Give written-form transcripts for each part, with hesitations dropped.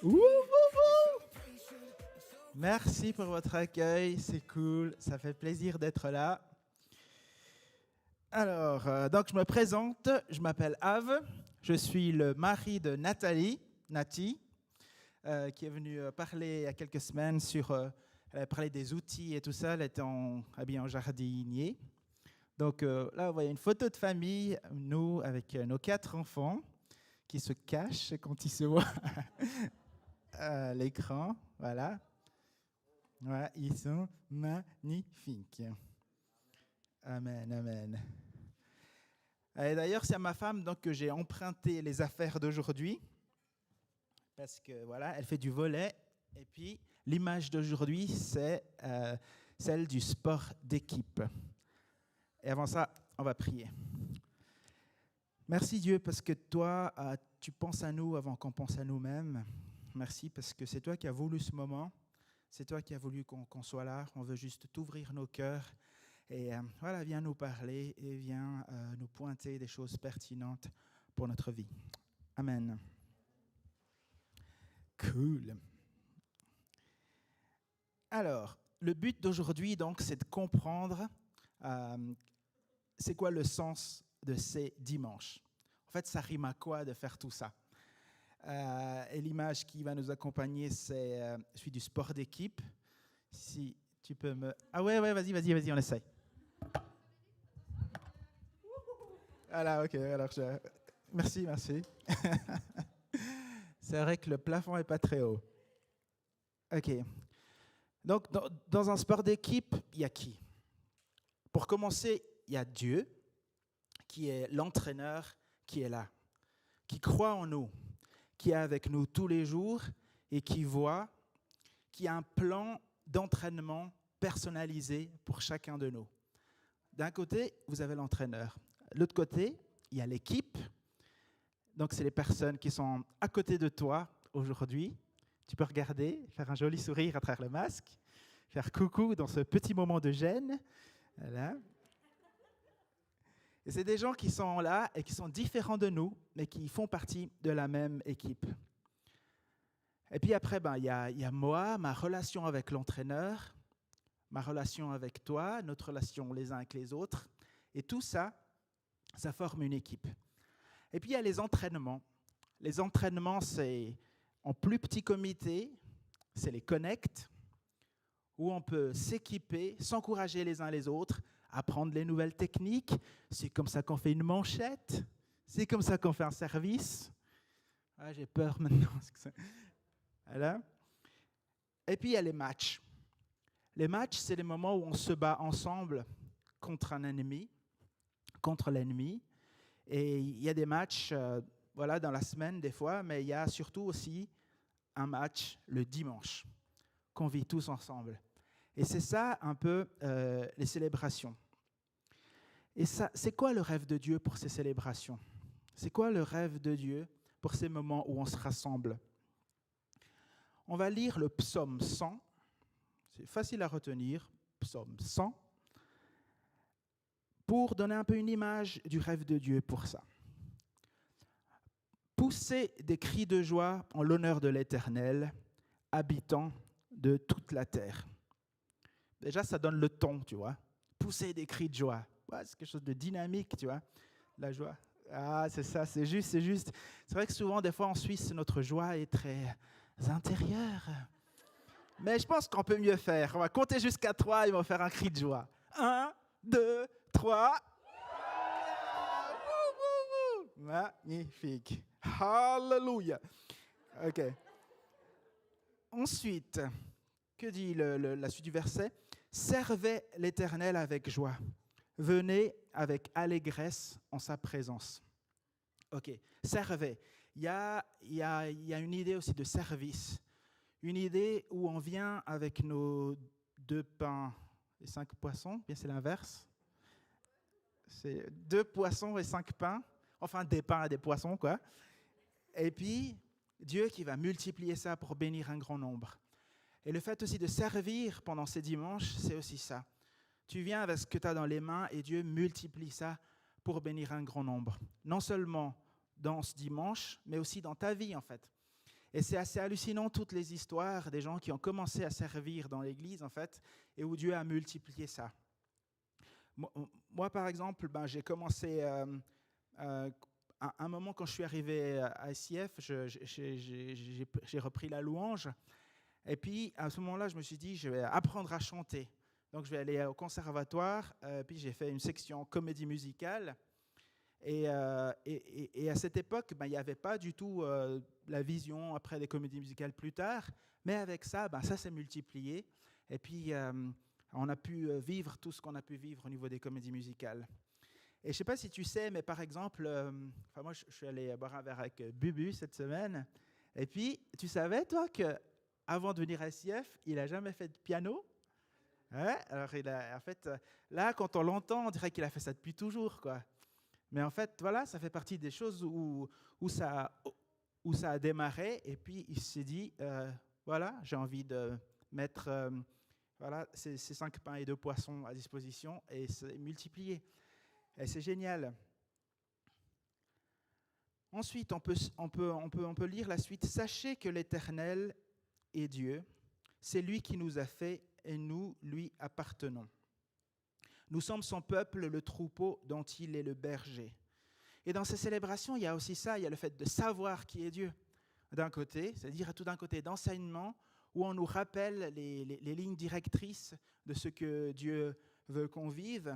Ouh, ouh, ouh. Merci pour votre accueil, c'est cool, ça fait plaisir d'être là. Alors, donc je me présente, je m'appelle Ave, je suis le mari de Nathalie, Nati, qui est venue parler il y a quelques semaines elle a parlé des outils et tout ça, elle était habillée en jardinier. Donc là, vous voyez une photo de famille, nous avec nos 4 enfants qui se cachent quand ils se voient à l'écran, voilà. Ouais, ils sont magnifiques. Amen, amen. Et d'ailleurs, c'est à ma femme donc, que j'ai emprunté les affaires d'aujourd'hui, parce que voilà, elle fait du volley. Et puis, l'image d'aujourd'hui, c'est celle du sport d'équipe. Et avant ça, on va prier. Merci Dieu, parce que toi, tu penses à nous avant qu'on pense à nous-mêmes. Merci, parce que c'est toi qui as voulu ce moment. C'est toi qui as voulu qu'on soit là. On veut juste t'ouvrir nos cœurs. Et voilà, viens nous parler et viens nous pointer des choses pertinentes pour notre vie. Amen. Cool. Alors, le but d'aujourd'hui, donc, c'est de comprendre c'est quoi le sens de ces dimanches. En fait, ça rime à quoi de faire tout ça? Et l'image qui va nous accompagner, c'est celui du sport d'équipe. Si tu peux me... Ah ouais, vas-y, on essaye. Voilà, ok. Alors merci. C'est vrai que le plafond n'est pas très haut. Ok. Donc, dans un sport d'équipe, il y a qui? Pour commencer, il y a Dieu, qui est l'entraîneur qui est là, qui croit en nous, qui est avec nous tous les jours et qui voit, qui a un plan d'entraînement personnalisé pour chacun de nous. D'un côté, vous avez l'entraîneur. De l'autre côté, il y a l'équipe. Donc, c'est les personnes qui sont à côté de toi aujourd'hui. Tu peux regarder, faire un joli sourire à travers le masque, faire coucou dans ce petit moment de gêne. Voilà. Et c'est des gens qui sont là et qui sont différents de nous, mais qui font partie de la même équipe. Et puis après, il y a moi, ma relation avec l'entraîneur, ma relation avec toi, notre relation les uns avec les autres. Et tout ça, ça forme une équipe. Et puis il y a les entraînements. Les entraînements, c'est en plus petit comité, c'est les connects, où on peut s'équiper, s'encourager les uns les autres, apprendre les nouvelles techniques. C'est comme ça qu'on fait une manchette, c'est comme ça qu'on fait un service. Ah, j'ai peur maintenant. Voilà. Et puis il y a les matchs. Les matchs, c'est les moments où on se bat ensemble contre un ennemi, contre l'ennemi. Et il y a des matchs dans la semaine des fois, mais il y a surtout aussi un match le dimanche qu'on vit tous ensemble. Et c'est ça un peu les célébrations. Et ça, c'est quoi le rêve de Dieu pour ces célébrations? C'est quoi le rêve de Dieu pour ces moments où on se rassemble? On va lire le psaume 100. C'est facile à retenir, psaume 100, pour donner un peu une image du rêve de Dieu pour ça. Poussez des cris de joie en l'honneur de l'Éternel, habitant de toute la terre. Déjà, ça donne le ton, tu vois. Pousser des cris de joie. Ouais, c'est quelque chose de dynamique, tu vois. La joie. Ah, c'est ça, c'est juste. C'est vrai que souvent, des fois, en Suisse, notre joie est très intérieure. Mais je pense qu'on peut mieux faire. On va compter jusqu'à 3 et on va faire un cri de joie. 1, 2, 3. Magnifique. Hallelujah. OK. Ensuite, que dit la suite du verset? Servez l'Éternel avec joie. Venez avec allégresse en sa présence. OK. Servez. Il y a une idée aussi de service. Une idée où on vient avec nos 2 pains et 5 poissons. Bien, c'est l'inverse. C'est 2 poissons et 5 pains. Enfin, des pains et des poissons, quoi. Et puis, Dieu qui va multiplier ça pour bénir un grand nombre. Et le fait aussi de servir pendant ces dimanches, c'est aussi ça. Tu viens avec ce que tu as dans les mains et Dieu multiplie ça pour bénir un grand nombre. Non seulement dans ce dimanche, mais aussi dans ta vie, en fait. Et c'est assez hallucinant, toutes les histoires des gens qui ont commencé à servir dans l'Église, en fait, et où Dieu a multiplié ça. Moi par exemple, j'ai commencé, à un moment quand je suis arrivé à ICF, j'ai repris la louange. Et puis, à ce moment-là, je me suis dit, je vais apprendre à chanter. Donc, je vais aller au conservatoire, puis j'ai fait une section comédie musicale. Et à cette époque, il n'y avait pas du tout la vision après des comédies musicales plus tard. Mais avec ça, ça s'est multiplié. Et puis, on a pu vivre tout ce qu'on a pu vivre au niveau des comédies musicales. Et je ne sais pas si tu sais, mais par exemple, moi, je suis allé boire un verre avec Bubu cette semaine. Et puis, tu savais, toi, qu'avant de venir à SIF, il n'a jamais fait de piano? Ouais, alors, en fait, là, quand on l'entend, on dirait qu'il a fait ça depuis toujours, quoi. Mais en fait, voilà, ça fait partie des choses où ça a démarré. Et puis, il s'est dit, voilà, j'ai envie de mettre ces 5 pains et 2 poissons à disposition et c'est multiplié. Et c'est génial. Ensuite, on peut lire la suite. Sachez que l'Éternel est Dieu. C'est lui qui nous a fait et nous lui appartenons. Nous sommes son peuple, le troupeau dont il est le berger. Et dans ces célébrations, il y a aussi ça, il y a le fait de savoir qui est Dieu. D'un côté, c'est-à-dire tout d'un côté d'enseignement, où on nous rappelle les lignes directrices de ce que Dieu veut qu'on vive.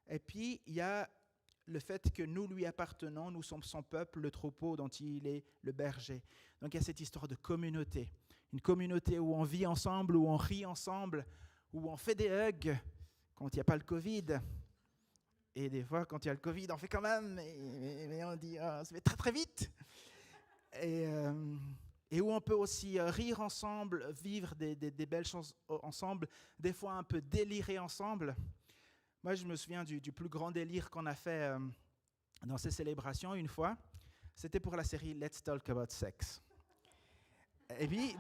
Et puis, il y a le fait que nous lui appartenons, nous sommes son peuple, le troupeau dont il est le berger. Donc, il y a cette histoire de communauté. Une communauté où on vit ensemble, où on rit ensemble, où on fait des hugs quand il n'y a pas le Covid. Et des fois, quand il y a le Covid, on fait quand même, mais on dit, ça fait très très vite. Et où on peut aussi rire ensemble, vivre des belles choses ensemble, des fois un peu délirer ensemble. Moi, je me souviens du plus grand délire qu'on a fait dans ces célébrations une fois. C'était pour la série Let's Talk About Sex. Et puis,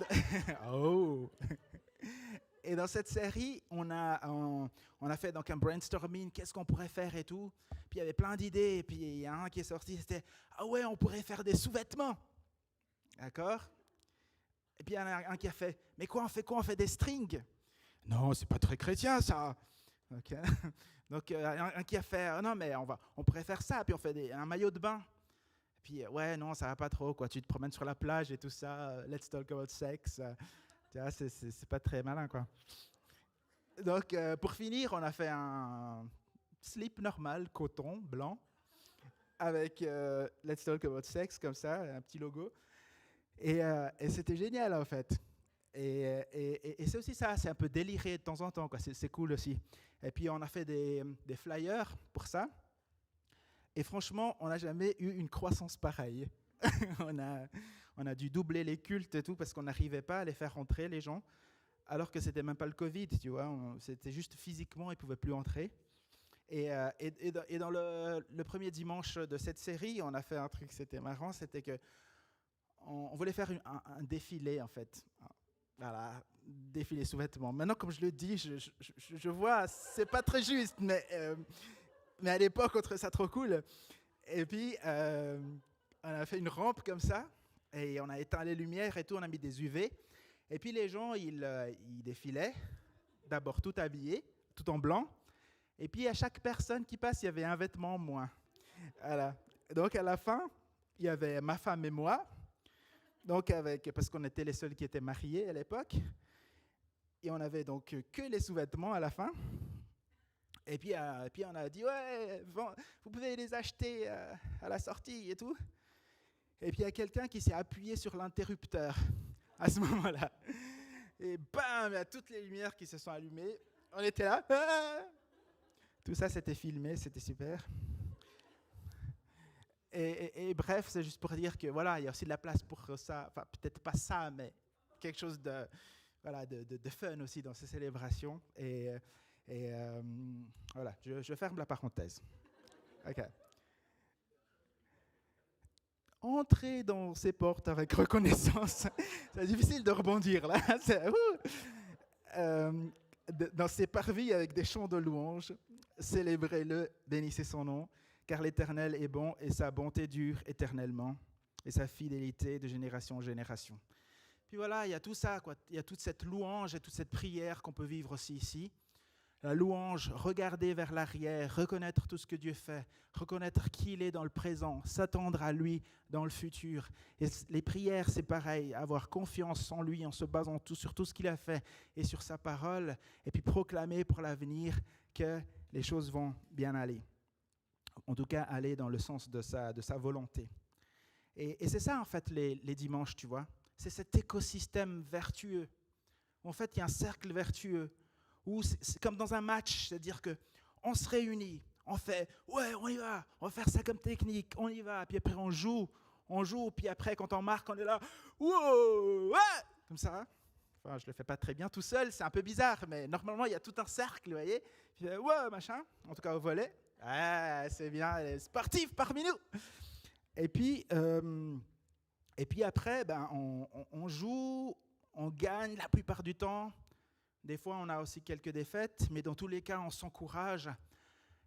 et dans cette série, on a fait donc un brainstorming, qu'est-ce qu'on pourrait faire et tout. Puis il y avait plein d'idées, et puis il y a un qui est sorti, c'était « Ah ouais, on pourrait faire des sous-vêtements !» D'accord? Et puis il y en a un qui a fait « Mais quoi, on fait des strings ?» Non, c'est pas très chrétien ça. Okay. Donc un qui a fait « Non, mais on pourrait faire ça, puis on fait un maillot de bain. » Puis ouais, non, ça va pas trop, quoi. Tu te promènes sur la plage et tout ça, let's talk about sex. Tu vois, c'est pas très malin, quoi. Donc, pour finir, on a fait un slip normal, coton, blanc, avec Let's Talk About Sex, comme ça, un petit logo. Et c'était génial, en fait. Et c'est aussi ça, c'est un peu déliré de temps en temps, quoi. C'est cool aussi. Et puis, on a fait des flyers pour ça. Et franchement, on n'a jamais eu une croissance pareille. on a dû doubler les cultes et tout parce qu'on n'arrivait pas à les faire rentrer, les gens, alors que c'était même pas le Covid, tu vois. C'était juste physiquement, ils ne pouvaient plus entrer. Et dans le premier dimanche de cette série, on a fait un truc, c'était marrant, c'était que on voulait faire un défilé, en fait. Voilà, défilé sous-vêtements. Maintenant, comme je le dis, je vois, c'est pas très juste, mais à l'époque, on trouvait ça trop cool. Et puis, on a fait une rampe comme ça, et on a éteint les lumières et tout, on a mis des UV. Et puis les gens, ils défilaient, d'abord tout habillés, tout en blanc. Et puis à chaque personne qui passe, il y avait un vêtement en moins. Voilà. Donc à la fin, il y avait ma femme et moi, donc parce qu'on était les seuls qui étaient mariés à l'époque. Et on avait donc que les sous-vêtements à la fin. Et puis on a dit, ouais, vous pouvez les acheter à la sortie et tout. Et puis il y a quelqu'un qui s'est appuyé sur l'interrupteur à ce moment-là. Et bam, il y a toutes les lumières qui se sont allumées. On était là. Ah, tout ça, c'était filmé, c'était super. Et bref, c'est juste pour dire que voilà, il y a aussi de la place pour ça. Enfin, peut-être pas ça, mais quelque chose de fun aussi dans ces célébrations. Et voilà, je ferme la parenthèse. OK. Entrez dans ces portes avec reconnaissance. C'est difficile de rebondir là. Dans ces parvis avec des chants de louange, célébrez-le, bénissez son nom, car l'Éternel est bon et sa bonté dure éternellement. et sa fidélité de génération en génération. Puis voilà, il y a tout ça, quoi. Il y a toute cette louange et toute cette prière qu'on peut vivre aussi ici. La louange, regarder vers l'arrière, reconnaître tout ce que Dieu fait, reconnaître qui il est dans le présent, s'attendre à lui dans le futur. Et les prières, c'est pareil, avoir confiance en lui en se basant sur tout ce qu'il a fait et sur sa parole, et puis proclamer pour l'avenir que les choses vont bien aller. En tout cas, aller dans le sens de sa volonté. Et c'est ça, en fait, les dimanches, tu vois. C'est cet écosystème vertueux. En fait, il y a un cercle vertueux où c'est comme dans un match, c'est-à-dire qu'on se réunit, on fait « ouais, on y va, on va faire ça comme technique, on y va », puis après on joue, puis après quand on marque, on est là « wow, ouais !» comme ça. Enfin, je ne le fais pas très bien tout seul, c'est un peu bizarre, mais normalement, il y a tout un cercle, vous voyez. Puis, ouais, machin, en tout cas au volet. Ah, c'est bien, les sportifs parmi nous. Et puis après, on joue, on gagne la plupart du temps. Des fois, on a aussi quelques défaites, mais dans tous les cas, on s'encourage.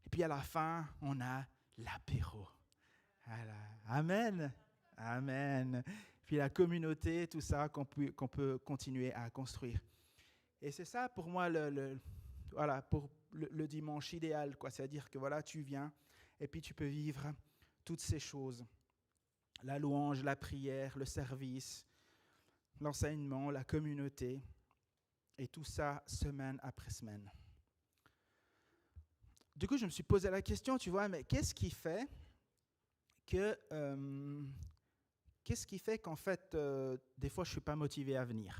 Et puis à la fin, on a l'apéro. Voilà. Amen. Amen. Puis la communauté, tout ça qu'on peut continuer à construire. Et c'est ça pour moi voilà, pour le dimanche idéal, quoi. C'est-à-dire que voilà, tu viens et puis tu peux vivre toutes ces choses. La louange, la prière, le service, l'enseignement, la communauté. Et tout ça, semaine après semaine. Du coup, je me suis posé la question, tu vois, mais qu'est-ce qui fait qu'en fait, des fois, je ne suis pas motivé à venir?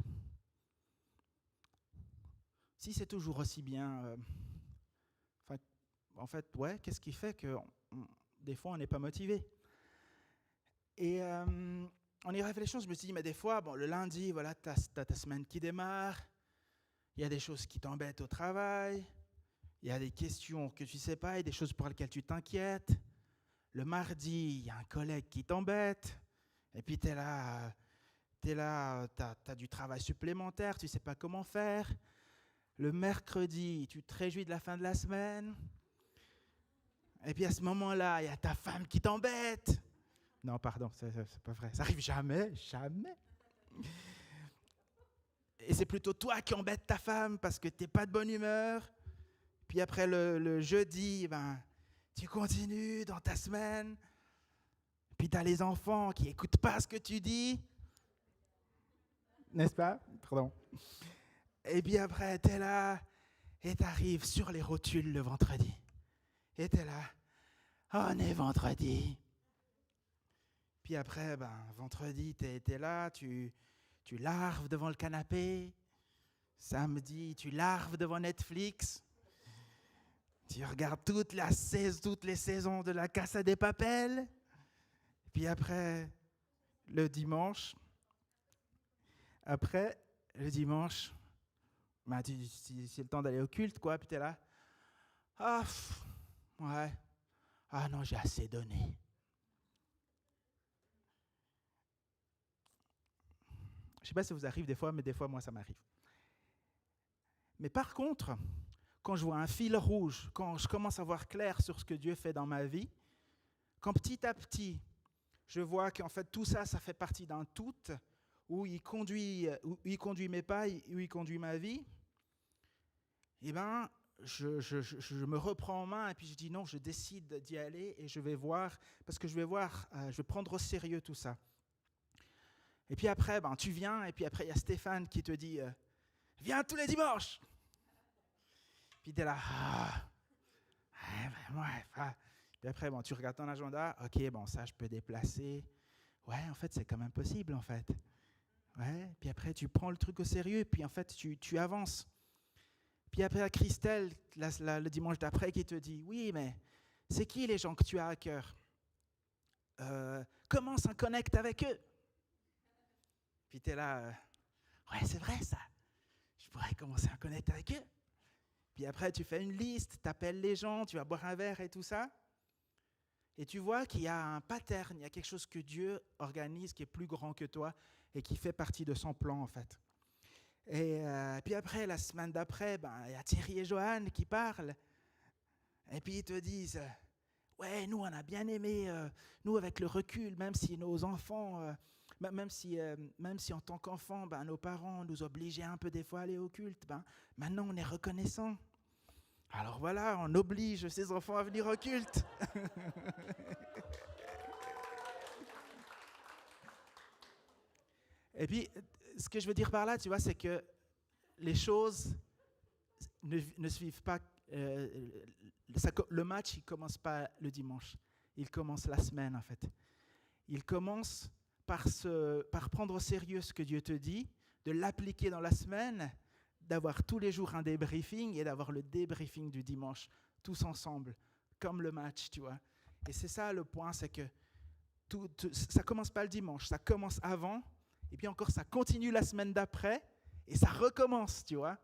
Si c'est toujours aussi bien, en fait, ouais, qu'est-ce qui fait que des fois, on n'est pas motivé? Et en y réfléchissant, je me suis dit, mais des fois, le lundi, voilà, tu as ta semaine qui démarre, il y a des choses qui t'embêtent au travail, il y a des questions que tu ne sais pas et des choses pour lesquelles tu t'inquiètes. Le mardi, il y a un collègue qui t'embête, et puis tu es là, tu as du travail supplémentaire, tu ne sais pas comment faire. Le mercredi, tu te réjouis de la fin de la semaine, et puis à ce moment-là, il y a ta femme qui t'embête. Non, pardon, c'est pas vrai, ça arrive jamais. Et c'est plutôt toi qui embêtes ta femme parce que tu n'es pas de bonne humeur. Puis après le jeudi, tu continues dans ta semaine. Puis tu as les enfants qui n'écoutent pas ce que tu dis. N'est-ce pas? Pardon. Et puis après, tu es là et tu arrives sur les rotules le vendredi. Et tu es là. On est vendredi. Puis après, vendredi, tu es là, tu larves devant le canapé. Samedi, tu larves devant Netflix. Tu regardes toutes les saisons de la Casa de Papel. Puis après, le dimanche, c'est le temps d'aller au culte, quoi. Puis tu es là. Ouais. Ah non, j'ai assez donné. Je ne sais pas si ça vous arrive des fois, mais des fois, moi, ça m'arrive. Mais par contre, quand je vois un fil rouge, quand je commence à voir clair sur ce que Dieu fait dans ma vie, quand petit à petit, je vois qu'en fait, tout ça, ça fait partie d'un tout, où il conduit mes pas, où il conduit ma vie, je me reprends en main et puis je dis non, je décide d'y aller et je vais voir, parce que je vais prendre au sérieux tout ça. Et puis après, tu viens, et puis après, il y a Stéphane qui te dit « Viens tous les dimanches !» Puis tu es là Puis après, tu regardes ton agenda, ok, ça, je peux déplacer. Ouais, en fait, c'est quand même possible, en fait. Ouais, puis après, tu prends le truc au sérieux, puis en fait, tu avances. Puis après, il y a Christelle, le dimanche d'après, qui te dit « Oui, mais c'est qui les gens que tu as à cœur ? Commence un connect avec eux. » Puis tu es là, ouais, c'est vrai ça. Je pourrais commencer à connecter avec eux. Puis après, tu fais une liste, tu appelles les gens, tu vas boire un verre et tout ça. Et tu vois qu'il y a un pattern, il y a quelque chose que Dieu organise qui est plus grand que toi et qui fait partie de son plan, en fait. Et puis après, la semaine d'après, il y a Thierry et Johan qui parlent. Et puis ils te disent, Ouais, nous, on a bien aimé, nous, avec le recul, même si nos enfants, même si en tant qu'enfants, ben, nos parents nous obligeaient un peu des fois à aller au culte, ben, maintenant, on est reconnaissant. Alors voilà, on oblige ses enfants à venir au culte. Et puis, ce que je veux dire par là, tu vois, c'est que les choses ne suivent pas. Le match, il ne commence pas le dimanche. Il commence la semaine, en fait. Il commence par prendre au sérieux ce que Dieu te dit, de l'appliquer dans la semaine, d'avoir tous les jours un débriefing et d'avoir le débriefing du dimanche, tous ensemble, comme le match, tu vois. Et c'est ça le point, c'est que ça ne commence pas le dimanche, ça commence avant, et puis encore ça continue la semaine d'après, et ça recommence, tu vois.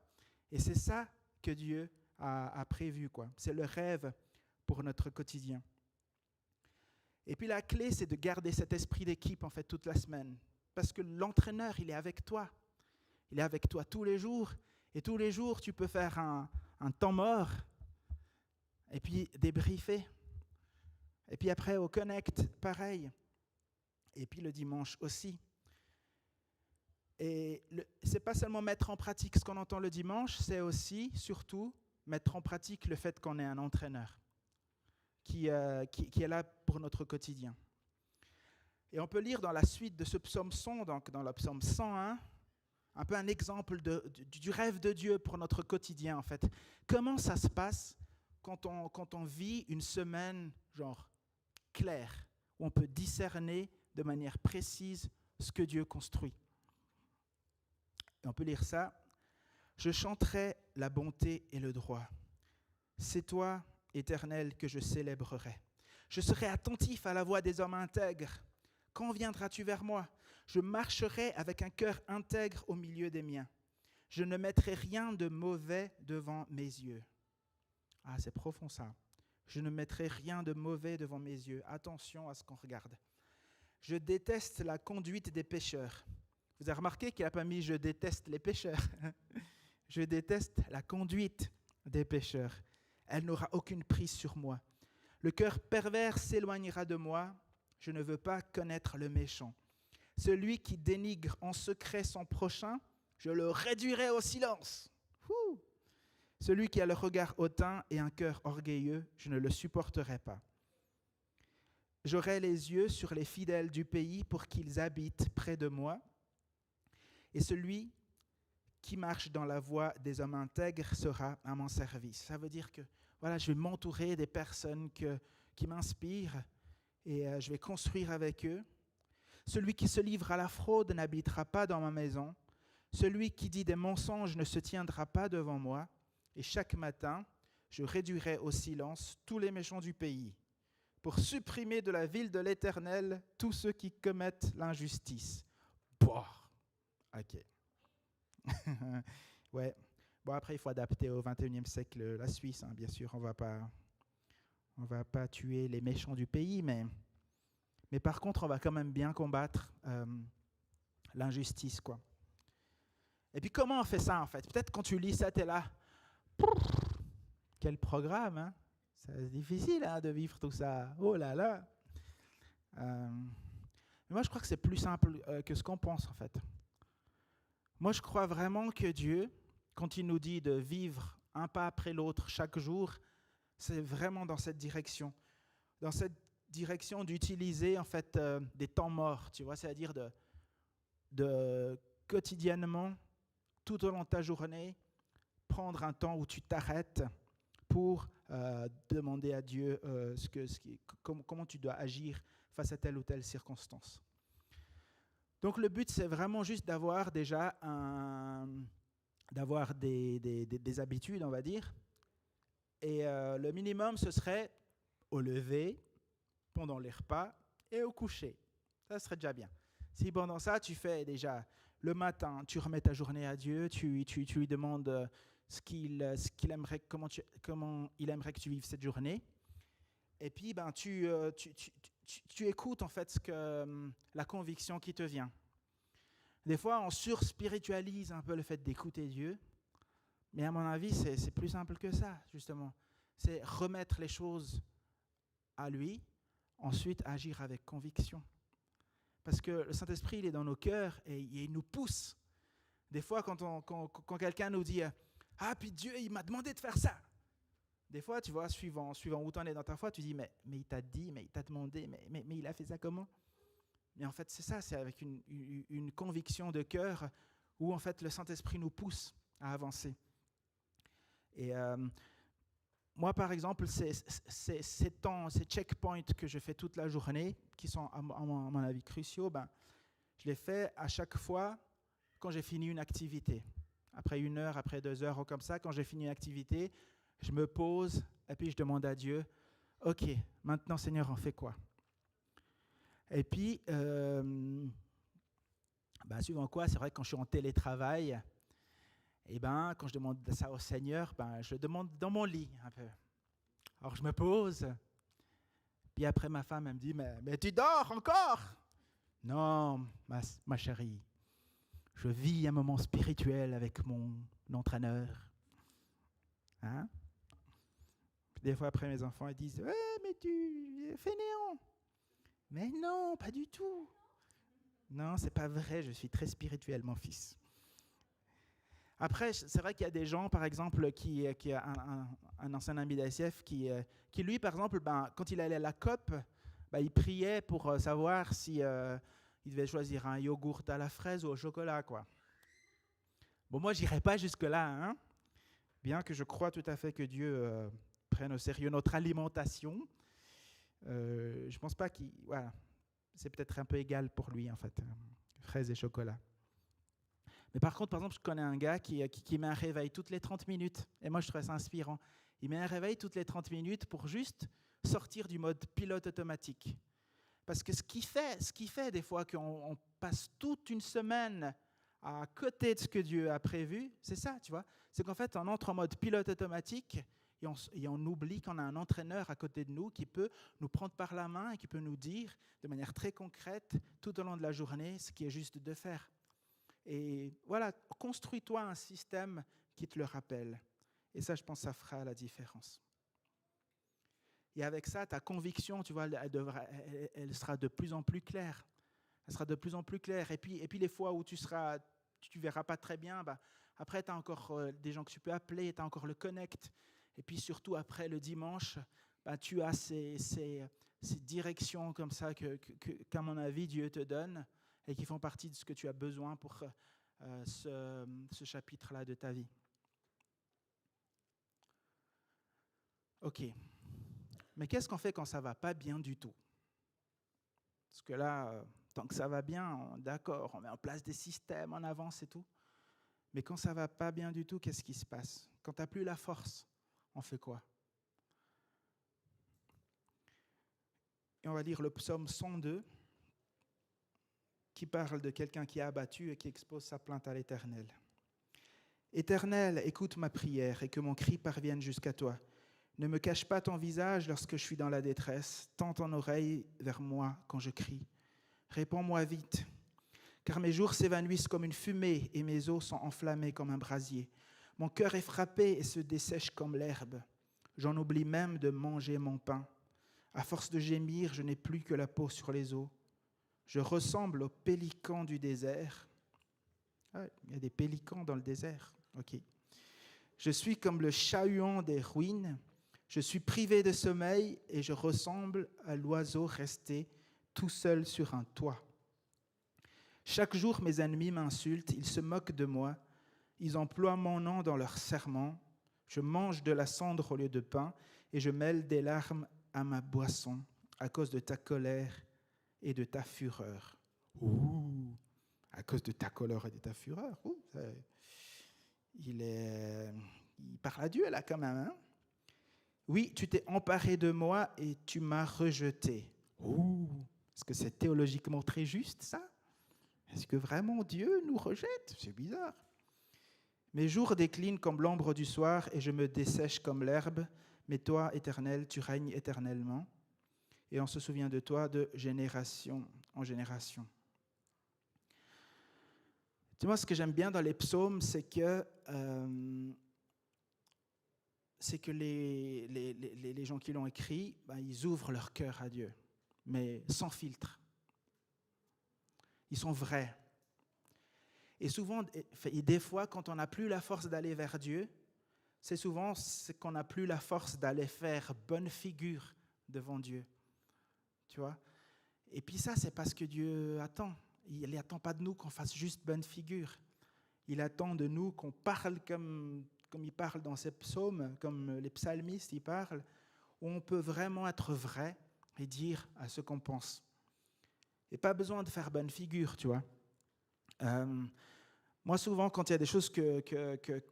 Et c'est ça que Dieu a prévu, quoi. C'est le rêve pour notre quotidien. Et puis la clé, c'est de garder cet esprit d'équipe en fait toute la semaine. Parce que l'entraîneur, il est avec toi. Il est avec toi tous les jours. Et tous les jours, tu peux faire un temps mort. Et puis débriefer. Et puis après, au Connect, pareil. Et puis le dimanche aussi. Et ce n'est pas seulement mettre en pratique ce qu'on entend le dimanche, c'est aussi, surtout, mettre en pratique le fait qu'on est un entraîneur qui est là pour notre quotidien. Et on peut lire dans la suite de ce psaume 100, donc dans le psaume 101, un peu un exemple du rêve de Dieu pour notre quotidien, en fait. Comment ça se passe quand on vit une semaine, genre, claire, où on peut discerner de manière précise ce que Dieu construit. Et on peut lire ça. « Je chanterai la bonté et le droit. C'est toi, Éternel, que je célébrerai. Je serai attentif à la voix des hommes intègres. Quand viendras-tu vers moi ? Je marcherai avec un cœur intègre au milieu des miens. Je ne mettrai rien de mauvais devant mes yeux. » Ah, c'est profond ça. Je ne mettrai rien de mauvais devant mes yeux. Attention à ce qu'on regarde. Je déteste la conduite des pécheurs. Vous avez remarqué qu'il n'a pas mis « je déteste les pécheurs ». Je déteste la conduite des pécheurs. Elle n'aura aucune prise sur moi. Le cœur pervers s'éloignera de moi. Je ne veux pas connaître le méchant. Celui qui dénigre en secret son prochain, je le réduirai au silence. Celui qui a le regard hautain et un cœur orgueilleux, je ne le supporterai pas. J'aurai les yeux sur les fidèles du pays pour qu'ils habitent près de moi. Et celui qui marche dans la voie des hommes intègres sera à mon service. Ça veut dire que voilà, je vais m'entourer des personnes qui m'inspirent et je vais construire avec eux. Celui qui se livre à la fraude n'habitera pas dans ma maison. Celui qui dit des mensonges ne se tiendra pas devant moi. Et chaque matin, je réduirai au silence tous les méchants du pays pour supprimer de la ville de l'Éternel tous ceux qui commettent l'injustice. Boah. Ok. Ouais. Bon, après, il faut adapter au XXIe siècle la Suisse, hein, bien sûr. On va pas tuer les méchants du pays, mais par contre, on va quand même bien combattre l'injustice, quoi. Et puis, comment on fait ça, en fait ? Peut-être quand tu lis ça, tu es là. Quel programme, hein ? C'est difficile hein, de vivre tout ça. Oh là là. Mais moi, je crois que c'est plus simple que ce qu'on pense, en fait. Moi, je crois vraiment que Dieu, quand il nous dit de vivre un pas après l'autre chaque jour, c'est vraiment dans cette direction. Dans cette direction d'utiliser en fait des temps morts, tu vois, c'est-à-dire de quotidiennement, tout au long de ta journée, prendre un temps où tu t'arrêtes pour demander à Dieu comment tu dois agir face à telle ou telle circonstance. Donc le but, c'est vraiment juste d'avoir déjà des habitudes, on va dire. Et le minimum, ce serait au lever, pendant les repas et au coucher. Ça serait déjà bien. Si pendant ça, tu fais déjà le matin, tu remets ta journée à Dieu, tu lui demandes ce qu'il aimerait, comment il aimerait que tu vives cette journée. Et puis, tu écoutes en fait la conviction qui te vient. Des fois, on surspiritualise un peu le fait d'écouter Dieu, mais à mon avis, c'est plus simple que ça, justement. C'est remettre les choses à lui, ensuite agir avec conviction. Parce que le Saint-Esprit, il est dans nos cœurs et il nous pousse. Des fois, quand quelqu'un nous dit « Ah, puis Dieu, il m'a demandé de faire ça », des fois, tu vois, suivant où tu en es dans ta foi, tu dis mais il t'a dit, mais il t'a demandé, mais il a fait ça comment ? Mais en fait, c'est ça, c'est avec une conviction de cœur où en fait le Saint-Esprit nous pousse à avancer. Et moi, par exemple, ces checkpoints que je fais toute la journée, qui sont à mon avis cruciaux, je les fais à chaque fois quand j'ai fini une activité. Après 1 heure, après 2 heures, ou comme ça, quand j'ai fini une activité, je me pose et puis je demande à Dieu, « Ok, maintenant Seigneur, on fait quoi ?» Et puis, suivant quoi, c'est vrai que quand je suis en télétravail, quand je demande ça au Seigneur, je le demande dans mon lit un peu. Alors je me pose, puis après ma femme elle me dit, mais tu dors encore ? Non, ma chérie, je vis un moment spirituel avec mon entraîneur. Hein ? Des fois après mes enfants ils disent, mais tu es fainéant. Mais non, pas du tout. Non, c'est pas vrai, je suis très spirituel, mon fils. Après, c'est vrai qu'il y a des gens, par exemple, qui a un ancien ami d'ASF, qui lui, par exemple, quand il allait à la COP, il priait pour savoir si il devait choisir un yogourt à la fraise ou au chocolat, quoi. Bon, moi, j'irai pas jusque-là, hein, bien que je crois tout à fait que Dieu prenne au sérieux notre alimentation. Je pense pas qu'il... Voilà, c'est peut-être un peu égal pour lui, en fait, fraises et chocolat. Mais par contre, par exemple, je connais un gars qui met un réveil toutes les 30 minutes. Et moi, je trouve ça inspirant. Il met un réveil toutes les 30 minutes pour juste sortir du mode pilote automatique. Parce que ce qui fait des fois qu'on passe toute une semaine à côté de ce que Dieu a prévu, c'est ça, tu vois. C'est qu'en fait, on entre en mode pilote automatique et on oublie qu'on a un entraîneur à côté de nous qui peut nous prendre par la main et qui peut nous dire de manière très concrète tout au long de la journée ce qui est juste de faire. Et voilà, construis-toi un système qui te le rappelle. Et ça, je pense, ça fera la différence. Et avec ça, ta conviction, tu vois, elle sera de plus en plus claire. Elle sera de plus en plus claire. Et puis les fois où tu verras pas très bien, après, tu as encore des gens que tu peux appeler, tu as encore le connect. Et puis surtout, après le dimanche, tu as ces directions comme ça qu'à mon avis, Dieu te donne et qui font partie de ce que tu as besoin pour ce chapitre-là de ta vie. Ok. Mais qu'est-ce qu'on fait quand ça ne va pas bien du tout ? Parce que là, tant que ça va bien, d'accord, on met en place des systèmes, on avance et tout. Mais quand ça ne va pas bien du tout, qu'est-ce qui se passe ? Quand tu n'as plus la force, on fait quoi ? Et on va lire le psaume 102, qui parle de quelqu'un qui est abattu et qui expose sa plainte à l'Éternel. « Éternel, écoute ma prière et que mon cri parvienne jusqu'à toi. Ne me cache pas ton visage lorsque je suis dans la détresse. Tends ton oreille vers moi quand je crie. Réponds-moi vite, car mes jours s'évanouissent comme une fumée et mes os sont enflammés comme un brasier. Mon cœur est frappé et se dessèche comme l'herbe. J'en oublie même de manger mon pain. À force de gémir, je n'ai plus que la peau sur les os. Je ressemble aux pélicans du désert. » Ah, il y a des pélicans dans le désert. Ok. « Je suis comme le chat-huant des ruines. Je suis privé de sommeil et je ressemble à l'oiseau resté tout seul sur un toit. Chaque jour, mes ennemis m'insultent, ils se moquent de moi. Ils emploient mon nom dans leurs serments. Je mange de la cendre au lieu de pain et je mêle des larmes à ma boisson à cause de ta colère et de ta fureur. » Ouh, à cause de ta colère et de ta fureur. Ouh, il parle à Dieu là quand même. Hein? Oui, tu t'es emparé de moi et tu m'as rejeté. Ouh, est-ce que c'est théologiquement très juste ça ? Est-ce que vraiment Dieu nous rejette ? C'est bizarre. Mes jours déclinent comme l'ombre du soir et je me dessèche comme l'herbe. Mais toi, Éternel, tu règnes éternellement. Et on se souvient de toi de génération en génération. Tu vois, ce que j'aime bien dans les psaumes, c'est que c'est que les gens qui l'ont écrit, ils ouvrent leur cœur à Dieu, mais sans filtre. Ils sont vrais. Et souvent, et des fois, quand on n'a plus la force d'aller vers Dieu, c'est qu'on n'a plus la force d'aller faire bonne figure devant Dieu. Tu vois ? Et puis ça, c'est parce que Dieu attend. Il n'attend pas de nous qu'on fasse juste bonne figure. Il attend de nous qu'on parle comme il parle dans ses psaumes, comme les psalmistes y parlent, où on peut vraiment être vrai et dire à ce qu'on pense. Et pas besoin de faire bonne figure, tu vois. Moi, souvent, quand il y a des choses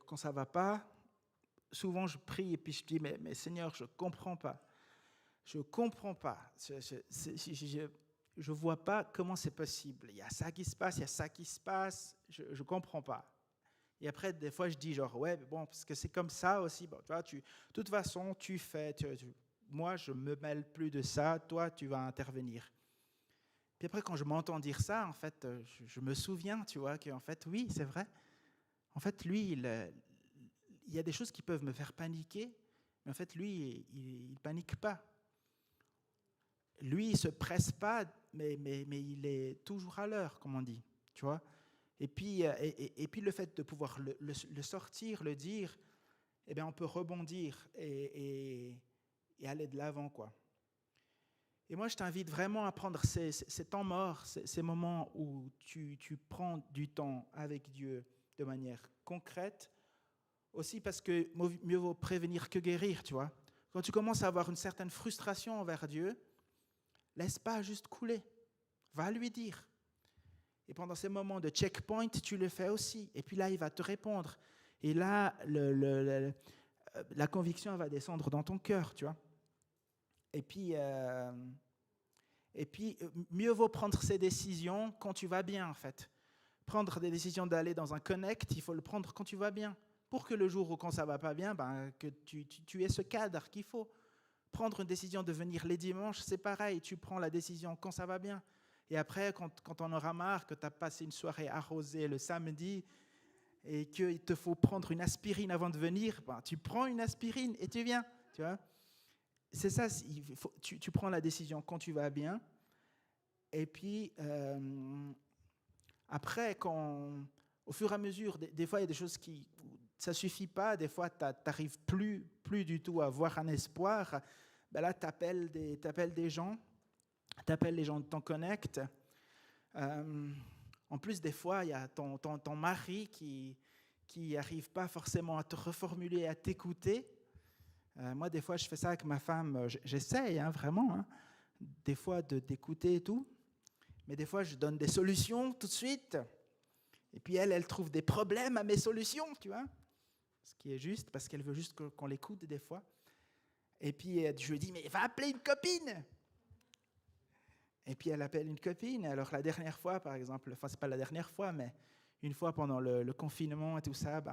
quand ça ne va pas, souvent je prie et puis je dis, mais Seigneur, je ne comprends pas. Je ne comprends pas. Je ne vois pas comment c'est possible. Il y a ça qui se passe, il y a ça qui se passe. Je ne comprends pas. Et après, des fois, je dis genre, ouais, bon, parce que c'est comme ça aussi. Bon, tu vois, de toute façon, tu fais. Moi, je ne me mêle plus de ça. Toi, tu vas intervenir. Puis après, quand je m'entends dire ça, en fait, je me souviens, tu vois, qu'en fait, oui, c'est vrai. En fait, lui, il y a des choses qui peuvent me faire paniquer, mais en fait, lui, il ne panique pas. Lui, il ne se presse pas, mais il est toujours à l'heure, comme on dit, tu vois. Et puis le fait de pouvoir le sortir, le dire, eh bien, on peut rebondir et aller de l'avant, quoi. Et moi, je t'invite vraiment à prendre ces temps morts, ces moments où tu prends du temps avec Dieu de manière concrète, aussi parce que mieux vaut prévenir que guérir, tu vois. Quand tu commences à avoir une certaine frustration envers Dieu, laisse pas juste couler, va lui dire. Et pendant ces moments de checkpoint, tu le fais aussi. Et puis là, il va te répondre. Et là, la conviction va descendre dans ton cœur, tu vois. Et puis, mieux vaut prendre ces décisions quand tu vas bien, en fait. Prendre des décisions d'aller dans un connect, il faut le prendre quand tu vas bien. Pour que le jour où quand ça ne va pas bien, que tu aies ce cadre qu'il faut. Prendre une décision de venir les dimanches, c'est pareil. Tu prends la décision quand ça va bien. Et après, quand on aura marre, que tu as passé une soirée arrosée le samedi et qu'il te faut prendre une aspirine avant de venir, tu prends une aspirine et tu viens. Tu vois ? C'est ça, tu prends la décision quand tu vas bien. Et puis, après, au fur et à mesure, des fois, il y a des choses ça ne suffit pas. Des fois, tu n'arrives plus du tout à avoir un espoir. Ben là, tu appelles des gens. Tu appelles les gens de ton connect. En plus, des fois, il y a ton mari qui n'arrive pas forcément à te reformuler, à t'écouter. Moi, des fois, je fais ça avec ma femme. J'essaye, vraiment, des fois, d'écouter et tout. Mais des fois, je donne des solutions tout de suite. Et puis, elle trouve des problèmes à mes solutions, tu vois. Ce qui est juste, parce qu'elle veut juste qu'on l'écoute des fois. Et puis, je lui dis, mais va appeler une copine. Et puis, elle appelle une copine. Alors, la dernière fois, par exemple, enfin, c'est pas la dernière fois, mais une fois pendant le confinement et tout ça,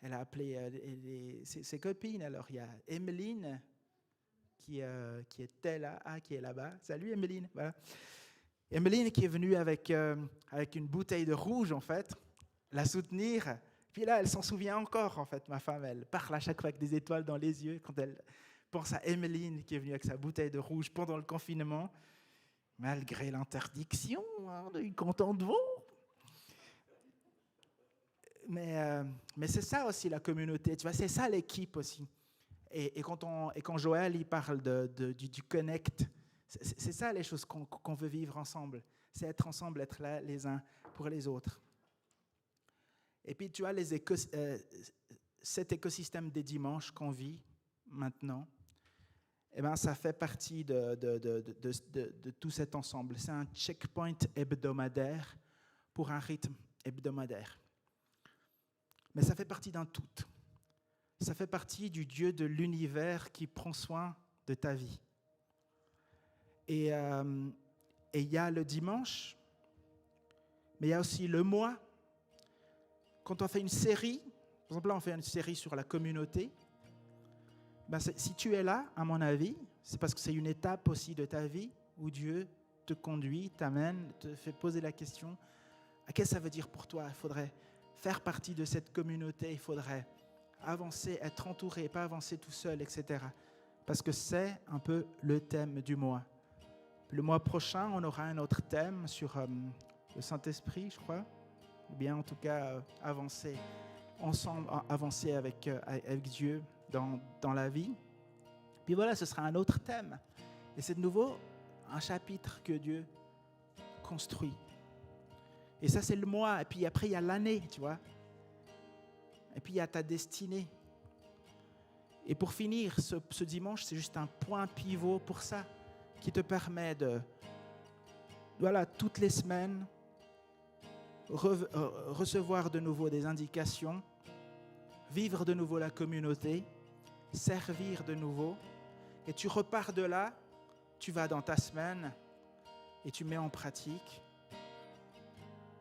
elle a appelé ses copines. Alors, il y a Emeline, qui était là, qui est là-bas. Salut, Emeline. Voilà. Emeline qui est venue avec une bouteille de rouge, en fait, la soutenir. Puis là, elle s'en souvient encore, en fait, ma femme. Elle parle à chaque fois avec des étoiles dans les yeux quand elle pense à Emeline qui est venue avec sa bouteille de rouge pendant le confinement. Malgré l'interdiction du canton de Vaud. Mais c'est ça aussi la communauté, tu vois, c'est ça l'équipe aussi. Et quand Joël il parle du connect, c'est ça les choses qu'on veut vivre ensemble. C'est être ensemble, être là les uns pour les autres. Et puis tu vois, cet écosystème des dimanches qu'on vit maintenant, eh ben, ça fait partie de tout cet ensemble. C'est un checkpoint hebdomadaire pour un rythme hebdomadaire. Mais ça fait partie d'un tout. Ça fait partie du Dieu de l'univers qui prend soin de ta vie. Et il y a le dimanche, mais il y a aussi le mois. Quand on fait une série, par exemple là on fait une série sur la communauté, si tu es là, à mon avis, c'est parce que c'est une étape aussi de ta vie où Dieu te conduit, t'amène, te fait poser la question, qu'est-ce que ça veut dire pour toi ? Il faudrait faire partie de cette communauté, il faudrait avancer, être entouré, pas avancer tout seul, etc. Parce que c'est un peu le thème du mois. Le mois prochain, on aura un autre thème sur le Saint-Esprit, je crois. Ou bien en tout cas, avancer ensemble, avancer avec Dieu dans la vie. Puis voilà, ce sera un autre thème. Et c'est de nouveau un chapitre que Dieu construit. Et ça, c'est le mois. Et puis après, il y a l'année, tu vois. Et puis, il y a ta destinée. Et pour finir, ce dimanche, c'est juste un point pivot pour ça, qui te permet de, voilà, toutes les semaines, recevoir de nouveau des indications, vivre de nouveau la communauté, servir de nouveau. Et tu repars de là, tu vas dans ta semaine et tu mets en pratique.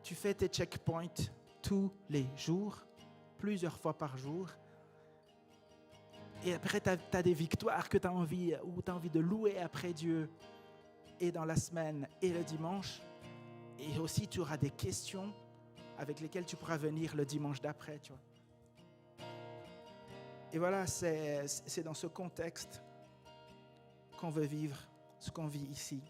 Tu fais tes checkpoints tous les jours, plusieurs fois par jour. Et après, tu as des victoires que tu as envie, ou tu as envie de louer après Dieu, et dans la semaine et le dimanche. Et aussi, tu auras des questions avec lesquelles tu pourras venir le dimanche d'après, tu vois. Et voilà, c'est dans ce contexte qu'on veut vivre ce qu'on vit ici.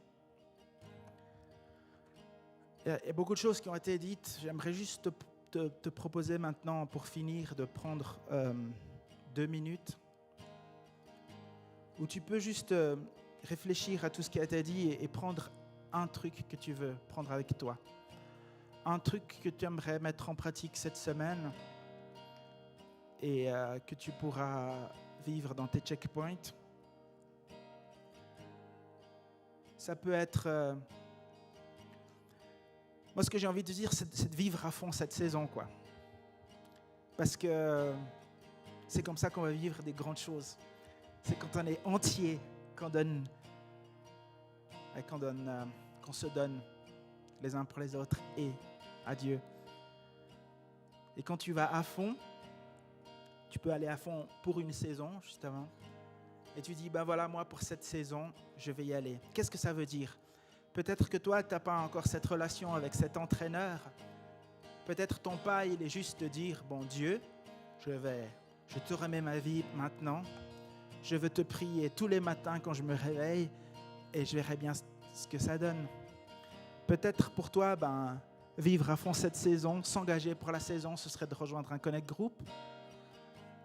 Il y a beaucoup de choses qui ont été dites. J'aimerais juste te proposer maintenant, pour finir, de prendre 2 minutes où tu peux juste réfléchir à tout ce qui a été dit et prendre un truc que tu veux prendre avec toi. Un truc que tu aimerais mettre en pratique cette semaine et que tu pourras vivre dans tes checkpoints. Ça peut être... moi, ce que j'ai envie de dire, c'est de vivre à fond cette saison, quoi. Parce que c'est comme ça qu'on va vivre des grandes choses. C'est quand on est entier, qu'on se donne les uns pour les autres et à Dieu. Et quand tu vas à fond, tu peux aller à fond pour une saison, juste avant. Et tu dis, ben voilà, moi, pour cette saison, je vais y aller. Qu'est-ce que ça veut dire ? Peut-être que toi, tu n'as pas encore cette relation avec cet entraîneur. Peut-être ton pas, il est juste de dire, bon Dieu, je te remets ma vie maintenant. Je veux te prier tous les matins quand je me réveille et je verrai bien ce que ça donne. Peut-être pour toi, vivre à fond cette saison, s'engager pour la saison, ce serait de rejoindre un Connect Group.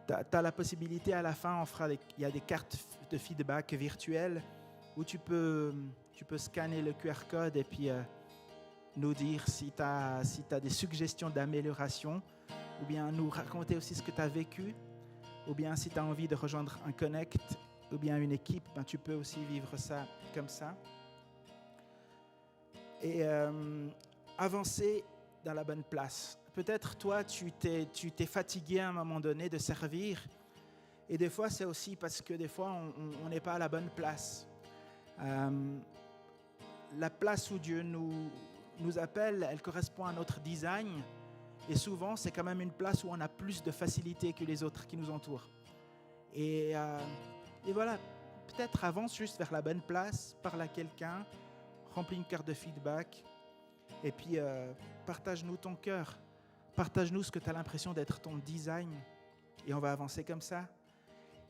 Tu as la possibilité, à la fin, il y a des cartes de feedback virtuelles où tu peux scanner le QR code et puis nous dire si tu as des suggestions d'amélioration, ou bien nous raconter aussi ce que tu as vécu, ou bien si tu as envie de rejoindre un Connect, ou bien une équipe, tu peux aussi vivre ça comme ça. Et avancer dans la bonne place. Peut-être toi, tu t'es fatigué à un moment donné de servir, et des fois c'est aussi parce que des fois on n'est pas à la bonne place. La place où Dieu nous appelle, elle correspond à notre design, et souvent c'est quand même une place où on a plus de facilité que les autres qui nous entourent. Et voilà, peut-être avance juste vers la bonne place, parle à quelqu'un, remplis une carte de feedback, et puis partage-nous ton cœur, partage-nous ce que tu as l'impression d'être ton design, et on va avancer comme ça.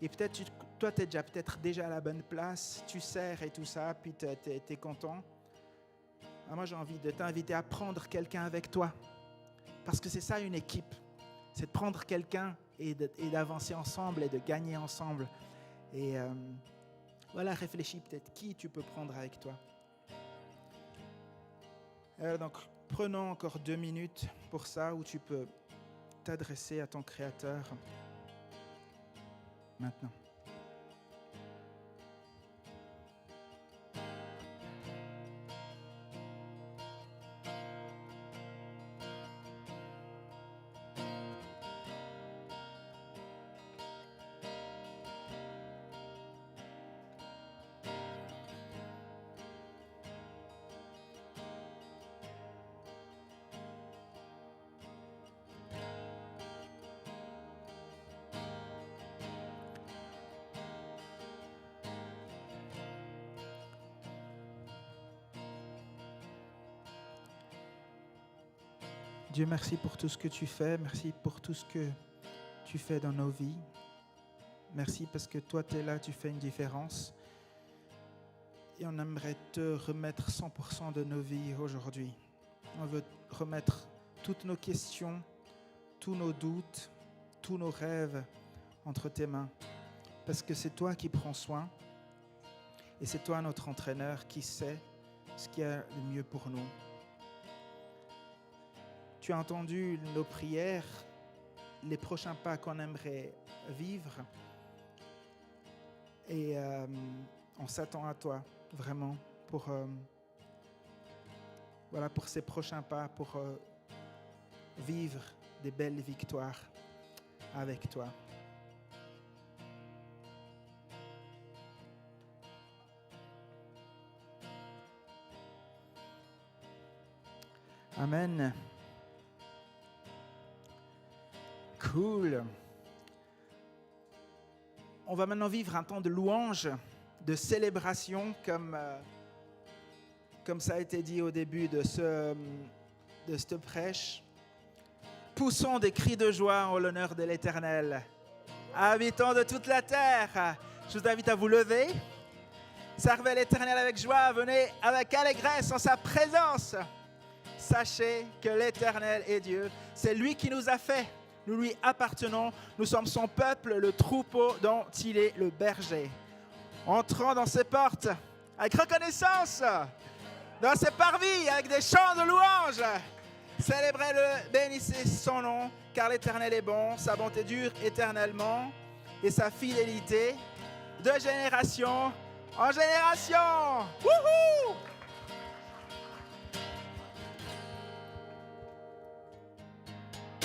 Et peut-être, toi, tu es déjà à la bonne place, tu sers et tout ça, puis tu es content. Moi, j'ai envie de t'inviter à prendre quelqu'un avec toi. Parce que c'est ça une équipe. C'est de prendre quelqu'un et d'avancer ensemble et de gagner ensemble. Et voilà, réfléchis peut-être qui tu peux prendre avec toi. Donc, prenons encore 2 minutes pour ça, où tu peux t'adresser à ton Créateur maintenant. Dieu, merci pour tout ce que tu fais, merci pour tout ce que tu fais dans nos vies. Merci parce que toi, tu es là, tu fais une différence. Et on aimerait te remettre 100% de nos vies aujourd'hui. On veut remettre toutes nos questions, tous nos doutes, tous nos rêves entre tes mains. Parce que c'est toi qui prends soin. Et c'est toi, notre entraîneur, qui sait ce qui est le mieux pour nous. Tu as entendu nos prières, les prochains pas qu'on aimerait vivre. Et on s'attend à toi, vraiment, pour ces prochains pas, pour vivre des belles victoires avec toi. Amen. Cool. On va maintenant vivre un temps de louange, de célébration, comme ça a été dit au début de cette prêche. Poussons des cris de joie en l'honneur de l'Éternel. Habitants de toute la terre, je vous invite à vous lever. Servez l'Éternel avec joie, venez avec allégresse en sa présence. Sachez que l'Éternel est Dieu. C'est lui qui nous a fait. Nous lui appartenons. Nous sommes son peuple, le troupeau dont il est le berger. Entrons dans ses portes avec reconnaissance, dans ses parvis avec des chants de louange. Célébrez-le, bénissez son nom, car l'Éternel est bon. Sa bonté dure éternellement et sa fidélité de génération en génération. Wouhou!